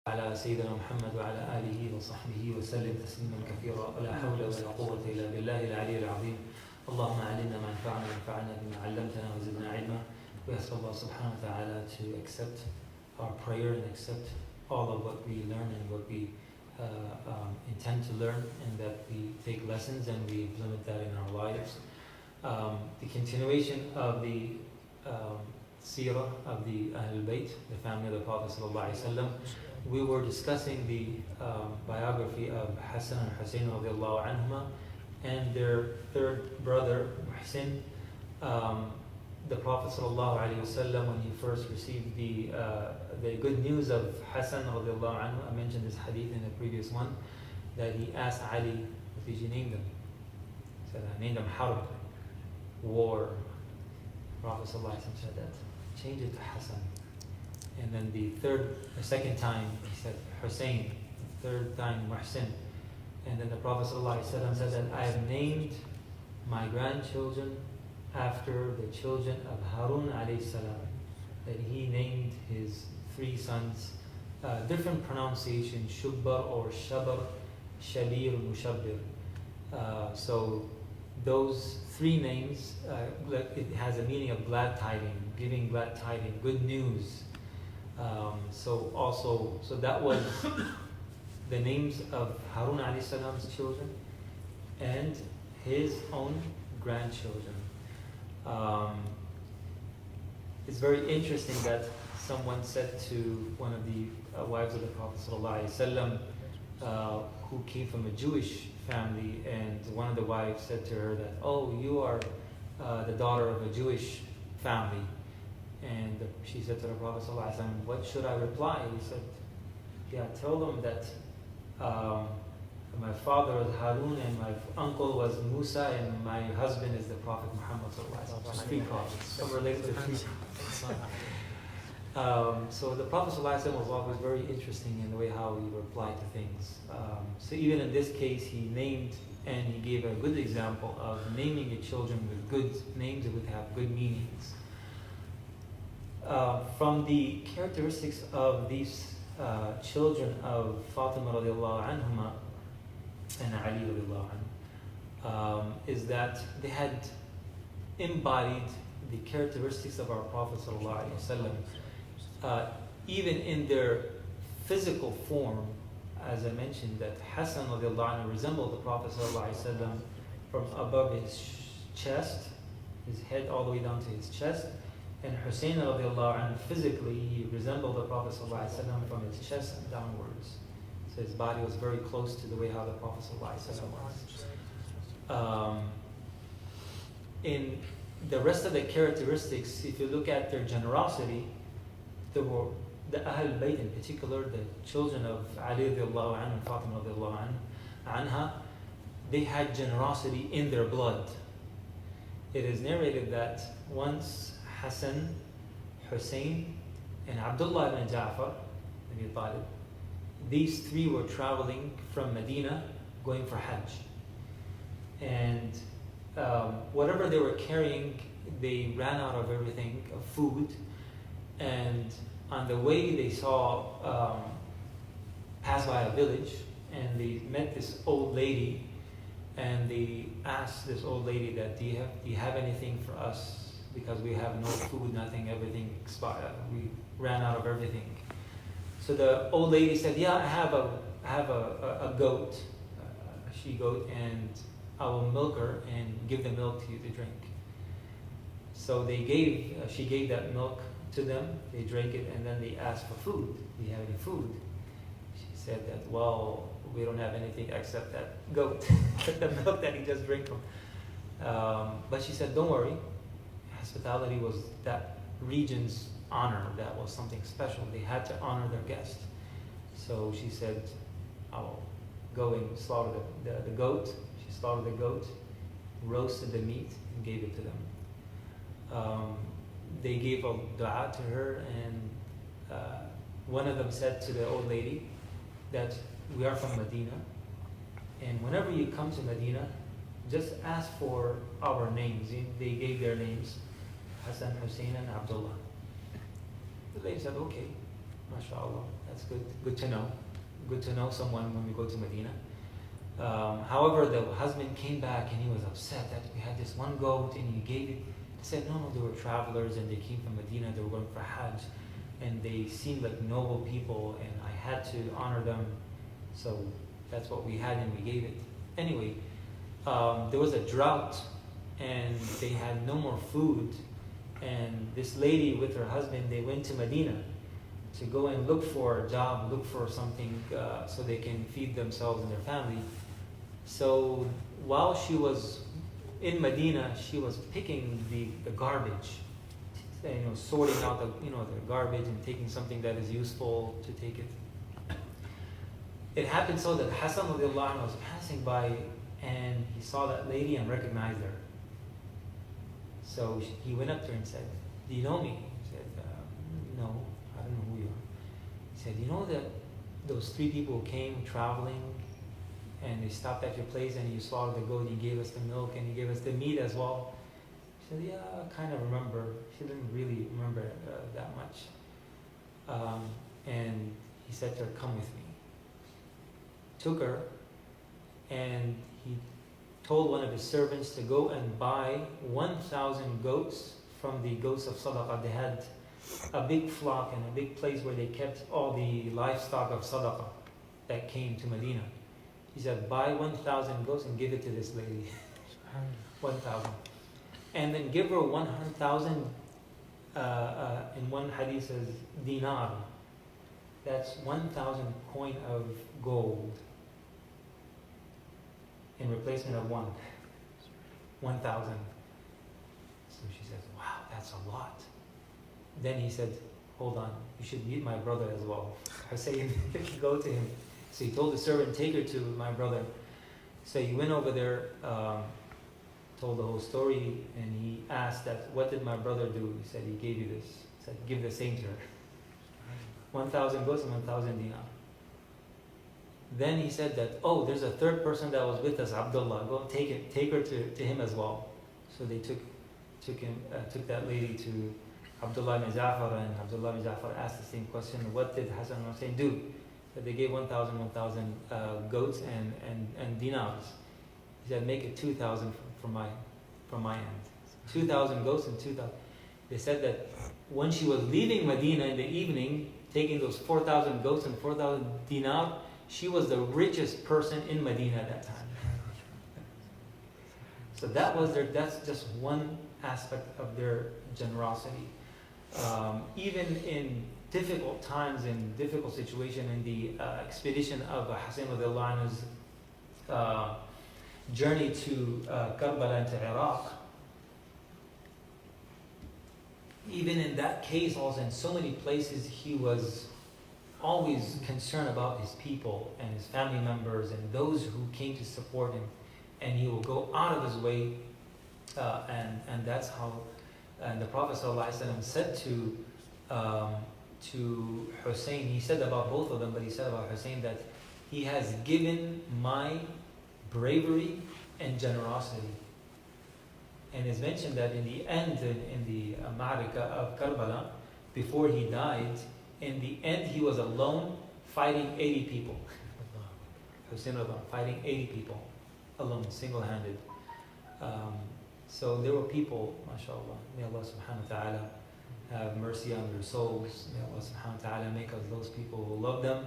على سيدنا محمد وعلى آله وصحبه وسلم تسليما كثيرا ولا حول ولا قوة إلا بالله العلي العظيم. اللهم علمنا ما ينفعنا وانفعنا بما علمتنا وزدنا علما. We ask Allah subhanahu wa ta'ala to accept our prayer and accept all of what we learn and what we intend to learn, and that we take lessons and we implement that in our lives. The continuation of the seerah of the Ahlul Bayt, the family of the Prophet sallallahu alaihi wasallam. We were discussing the biography of Hassan and Hussein radiallahu anhuma and their third brother Muhsin. The Prophet sallallahu alaihi wasallam, when he first received the good news of Hassan radiallahu anhu, I mentioned this hadith in the previous one, that he asked Ali, what did you name them? He said, I named them Harb, war. The Prophet sallallahu alaihi wasallam said that, change it to Hassan. And then the second time, he said Hussein. The third time, Muhsin. And then the Prophet ﷺ said that I have named my grandchildren after the children of Harun alayhi salam. That he named his three sons, different pronunciation, Shubbar or Shabar, Shabir, Mushabbir. So those three names, it has a meaning of glad tiding, giving glad tiding, good news. So that was the names of Harun alayhi salam's children and his own grandchildren. It's very interesting that someone said to one of the wives of the Prophet sallallahu alaihi wasallam, who came from a Jewish family, and one of the wives said to her that, oh, you are the daughter of a Jewish family. And she said to the Prophet ﷺ, what should I reply? He said, yeah, tell them that my father was Harun and my uncle was Musa and my husband is the Prophet Muhammad ﷺ. Three prophets. So related to three prophets. So the Prophet ﷺ was always very interesting in the way how he replied to things. So even in this case, he named and he gave a good example of naming your children with good names that would have good meanings. From the characteristics of these children of Fatima radiallahu anhuma and Ali radiallahu anhu, is that they had embodied the characteristics of our Prophet sallallahu alaihi wasallam, even in their physical form. As I mentioned, that Hassan radiallahu anhu resembled the Prophet sallallahu alaihi wasallam from above his chest, his head all the way down to his chest. And Hussein radiallahu anhu, physically, he resembled the Prophet sallallahu alaihi wasallam from his chest downwards. So his body was very close to the way how the Prophet sallallahu alaihi wasallam was. In the rest of the characteristics, if you look at their generosity, the Ahlul Bayt in particular, the children of Ali radiallahu anhu and Fatima radiallahu anha, they had generosity in their blood. It is narrated that once Hassan, Hussein, and Abdullah ibn Ja'far, Abi Talib, these three were traveling from Medina going for Hajj. And whatever they were carrying, they ran out of everything, of food. And on the way, they saw, passed by a village, and they met this old lady, and they asked this old lady that, do you have anything for us? Because we have no food, nothing, everything expired. We ran out of everything. So the old lady said, yeah, I have a goat, a she-goat, and I will milk her and give the milk to you to drink. So she gave that milk to them, they drank it, and then they asked for food. Do you have any food? She said that, well, we don't have anything except that goat, the milk that he just drank from. But she said, don't worry. Hospitality was that region's honor. That was something special. They had to honor their guest. So she said, I'll go and slaughter the goat. She slaughtered the goat, roasted the meat, and gave it to them. They gave a dua to her, and one of them said to the old lady that we are from Medina, and whenever you come to Medina, just ask for our names. They gave their names, Hassan, Hussein, and Abdullah. The lady said, okay, mashallah. That's good. Good to know. Good to know someone when we go to Medina. However, the husband came back and he was upset that we had this one goat and he gave it. He said, no, they were travelers and they came from Medina. They were going for Hajj, and they seemed like noble people, and I had to honor them. So that's what we had, and we gave it. Anyway, there was a drought, and they had no more food. And this lady with her husband, they went to Medina to go and look for a job, look for something so they can feed themselves and their family. So while she was in Medina, she was picking the garbage, sorting out the garbage and taking something that is useful to take it. It happened so that Hassan radiallahu anhu was passing by and he saw that lady and recognized her. So he went up to her and said, "Do you know me?" She said, "No, I don't know who you are." He said, "You know that those three people who came traveling and they stopped at your place and you slaughtered the goat and you gave us the milk and you gave us the meat as well?" She said, "Yeah, I kind of remember." She didn't really remember that much. And he said to her, "Come with me." Took her, and he told one of his servants to go and buy 1,000 goats from the goats of Sadaqah. They had a big flock and a big place where they kept all the livestock of Sadaqah that came to Medina. He said, "Buy 1,000 goats and give it to this lady." 1,000. And then give her 100,000, in one hadith says, dinar. That's 1,000 coin of gold in replacement of 1,000. So she says, "Wow, that's a lot." Then he said, "Hold on, you should meet my brother as well." Hussein, go to him. So he told the servant, "Take her to my brother." So he went over there, told the whole story, and he asked that, "What did my brother do?" He said, "He gave you this." He said, "Give the same to her." 1,000 goats and 1,000 dinar. Then he said that, "Oh, there's a third person that was with us, Abdullah. Go and take her to him as well." So they took that lady to Abdullah ibn Ja'far, and Abdullah ibn Ja'far asked the same question: "What did Hassan and Hussein do?" That they gave 1,000 goats and dinars. He said, "Make it 2,000 from my end. 2,000 goats and 2,000." They said that when she was leaving Medina in the evening, taking those 4,000 goats and 4,000 dinar, she was the richest person in Medina at that time. So that's just one aspect of their generosity. Even in difficult times, in difficult situation, in the expedition of Hassan radiallahu anhu's journey to Karbala and to Iraq, even in that case, also in so many places, he was always concerned about his people and his family members and those who came to support him, and he will go out of his way, and that's how. And the Prophet ﷺ said to Hussein, he said about both of them, but he said about Hussein that he has given my bravery and generosity. And it's mentioned that in the end, in the Ma'rika of Karbala, before he died, in the end he was alone fighting 80 people. Hussein fighting 80 people, alone, single-handed. So there were people, mashallah, may Allah subhanahu wa ta'ala have mercy on their souls. May Allah subhanahu wa ta'ala make us those people who love them.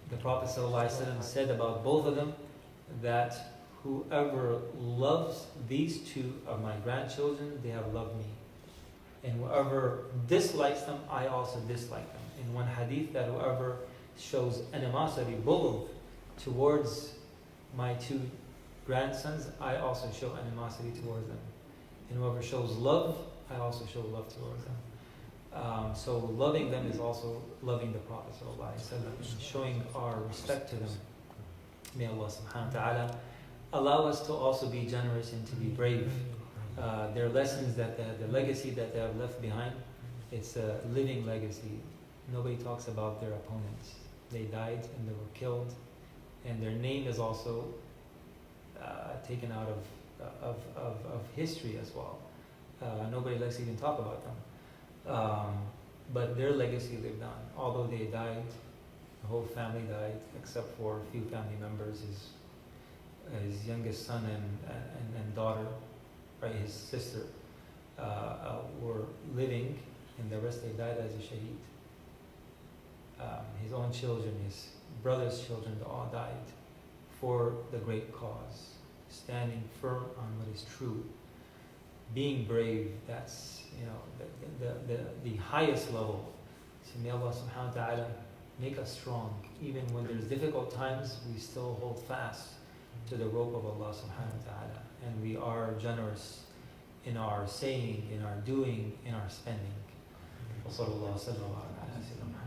The Prophet ﷺ said about both of them that whoever loves these two of my grandchildren, they have loved me. And whoever dislikes them, I also dislike them. In one hadith, that whoever shows animosity, bughd, towards my two grandsons, I also show animosity towards them. And whoever shows love, I also show love towards them. So loving them is also loving the Prophet ﷺ and showing our respect to them. May Allah subhanahu wa ta'ala allow us to also be generous and to be brave. Their lessons, that the legacy that they have left behind, it's a living legacy. Nobody talks about their opponents. They died and they were killed, and their name is also taken out of history as well. Nobody likes to even talk about them. But their legacy lived on. Although they died, The whole family died except for a few family members. His youngest son and daughter, right, his sister, were living, and the rest they died as a shaheed. His own children, his brother's children, they all died for the great cause, standing firm on what is true, being brave. That's the highest level. So may Allah subhanahu wa ta'ala make us strong. Even when there's difficult times, we still hold fast to the rope of Allah subhanahu wa ta'ala. And we are generous in our saying, in our doing, in our spending. وصلى الله وسلم على سيدنا محمد